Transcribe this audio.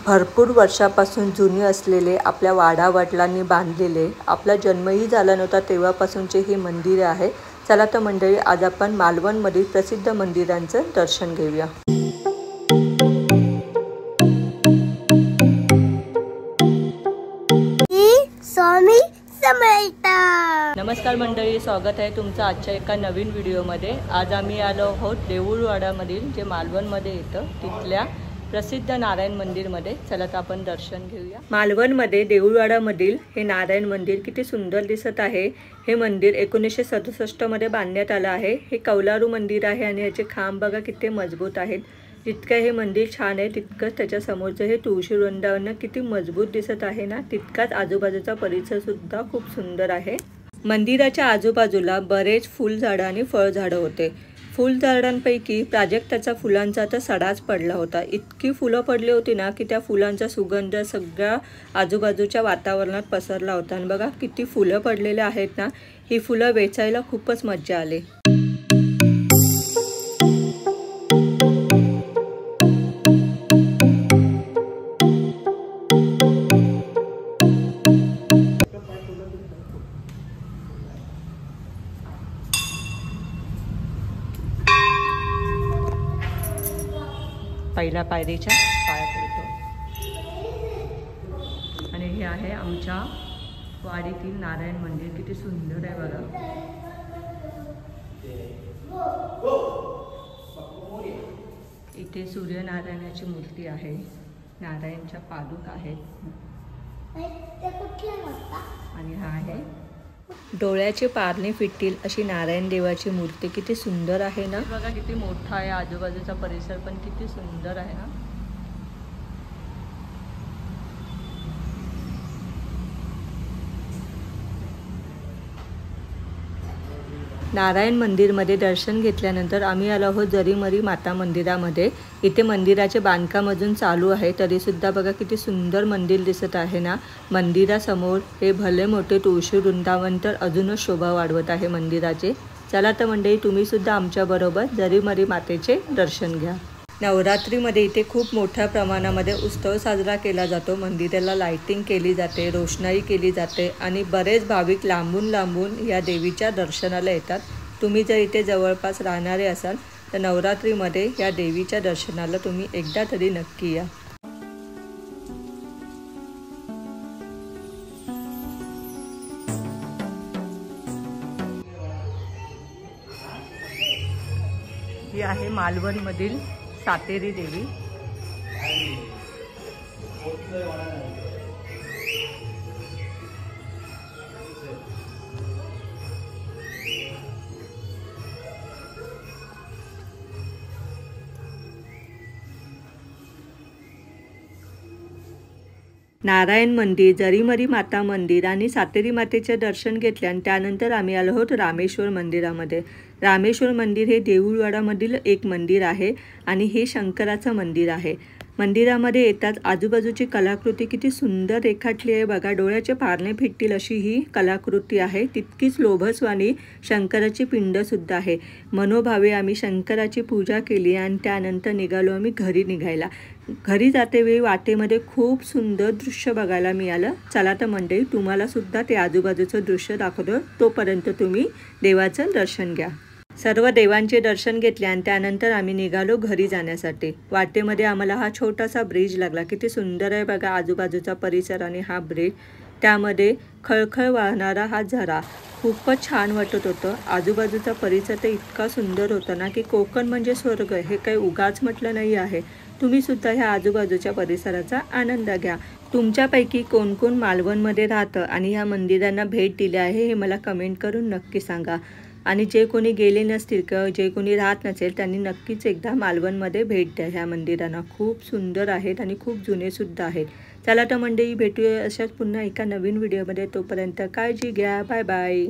भरपूर वर्षापासून जुने असलेले आपल्या वाडावडिलांनी बांधलेले, आपला जन्मही झाला नव्हता तेव्हापासूनचे हे मंदिर आहे। चला तर मंडळी, आज आपण मालवणमधील प्रसिद्ध मंदिरांचं दर्शन घेऊया। स्वामी समर्थ। नमस्कार मंडळी, स्वागत आहे तुमचं आजच्या एका नवीन व्हिडिओमध्ये। आज आम्ही आलो आहोत देऊळवाडामधील, जे मालवणमध्ये येतं, तिथल्या प्रसिद्ध नारायण मंदिरमध्ये। चला तर आपण दर्शन घेऊया। मालवणमध्ये देऊळवाडामधील हे नारायण मंदिर किती सुंदर दिसत आहे। हे मंदिर 1967 मध्ये बांधण्यात आलं आहे। हे कौलारू मंदिर आहे आणि याचे खांब बघा किती मजबूत आहेत। जितकं हे मंदिर छान आहे तितकंच त्याच्या समोरचं हे तुळशी वृंदावन किती मजबूत दिसत आहे ना, तितकाच आजूबाजूचा परिसर सुद्धा खूप सुंदर आहे। मंदिराच्या आजूबाजूला बरेच फुलझाडं आणि फळझाडं होते। फुलझाडांपैकी प्राजक्ताच्या फुलांचा तर सडाच पडला होता। इतकी फुलं पडली होती ना की त्या फुलांचा सुगंध सगळ्या आजूबाजूच्या वातावरणात पसरला होता। आणि बघा किती फुलं पडलेले आहेत ना, ही फुलं वेचायला खूपच मज्जा आली। पहिल्या पायरीच्या पाया पडतो। आणि हे आहे आमच्या वाडीतील नारायण मंदिर, किती सुंदर आहे बघा। इथे सूर्यनारायणाची मूर्ती आहे, नारायणच्या पादुका आहेत आणि हा आहे डोळ्याचे पारणे फिटतील अशी नारायण देवाची मूर्ती। किती सुंदर आहे ना, बघा किती मोठा आहे। आजूबाजूचा परिसर पण किती सुंदर आहे ना। नारायण मंदिरमध्ये दर्शन घेतल्यानंतर आम्ही आलो आहोत जरीमरी माता मंदिरामध्ये। इथे मंदिराचे बांधकाम अजून चालू आहे, तरी सुद्धा बघा किती सुंदर मंदिर दिसत आहे ना। मंदिरासमोर हे भले मोठे तुळशी वृंदावन तर अजूनच शोभा वाढवत आहे मंदिराचे। चला तर मंडळी, तुम्ही सुद्धा आमच्या बरोबर जरीमरी मातेचे दर्शन घ्या। नवरात्रीमध्ये इथे खूप मोठ्या प्रमाणामध्ये उत्सव साजरा केला जातो। मंदिराला लाइटिंग केली जाते, रोषणाई केली जाते आणि बरेच भाविक लांबून लांबून या देवीच्या दर्शनाला येतात। तुम्ही जर इथे जवळपास राहणारे असाल तर नवरात्रीमध्ये या देवीच्या दर्शनाला तुम्ही एकदा तरी नक्की या। ही आहे मालवणमधील सातेरी देवी। नारायण मंदिर, जरीमरी माता मंदिर आणि सातेरी मातेचे दर्शन घेतले आणि त्यानंतर आम्ही आलो आहोत रामेश्वर मंदिरामध्ये। रामेश्वर मंदिर हे देऊळवाडामधील एक मंदिर आहे आणि हे शंकराचं मंदिर आहे। मंदिरामध्ये येताच आजूबाजूची कलाकृती किती सुंदर रेखाटली आहे बघा। डोळ्याचे पारणे फिटतील अशी ही कलाकृती आहे। तितकीच लोभसवाणी शंकराची पिंडसुद्धा आहे। मनोभावे आम्ही शंकराची पूजा केली आणि त्यानंतर निघालो आम्ही घरी निघायला। घरी जातेवेळी वाटेमध्ये खूप सुंदर दृश्य बघायला मिळालं। चला तर मंडळी, तुम्हाला सुद्धा ते आजूबाजूचं दृश्य दाखवतो, तोपर्यंत तुम्ही देवाचं दर्शन घ्या। सर्व देवांचे दर्शन घेतले आणि त्यानंतर आम्ही निघालो घरी जाण्यासाठी। वाटेमध्ये आम्हाला हा छोटासा ब्रिज लागला। किती सुंदर आहे बघा आजूबाजूचा परिसर आणि हा ब्रिज, त्यामध्ये खळखळ वाहणारा हा झरा खूपच छान वाटत होतं। आजूबाजूचा परिसर तर इतका सुंदर होता ना की कोकण म्हणजे स्वर्ग, हे काही उगाच म्हटलं नाही आहे। तुम्ही सुद्धा ह्या आजूबाजूच्या परिसराचा आनंद घ्या। तुमच्यापैकी कोण कोण मालवणमध्ये राहतं आणि ह्या मंदिरांना भेट दिली आहे हे मला कमेंट करून नक्की सांगा। आणि जे कोणी गेले नसतील किंवा जे कोणी राहत नसेल त्यांनी नक्कीच एकदा मालवणमध्ये भेट द्या। ह्या मंदिरांना खूप सुंदर आहेत आणि खूप जुने सुद्धा आहेत। चला तर मंडळी, भेटूया अशाच पुन्हा एका नवीन व्हिडिओमध्ये। तोपर्यंत काळजी घ्या, बाय बाय।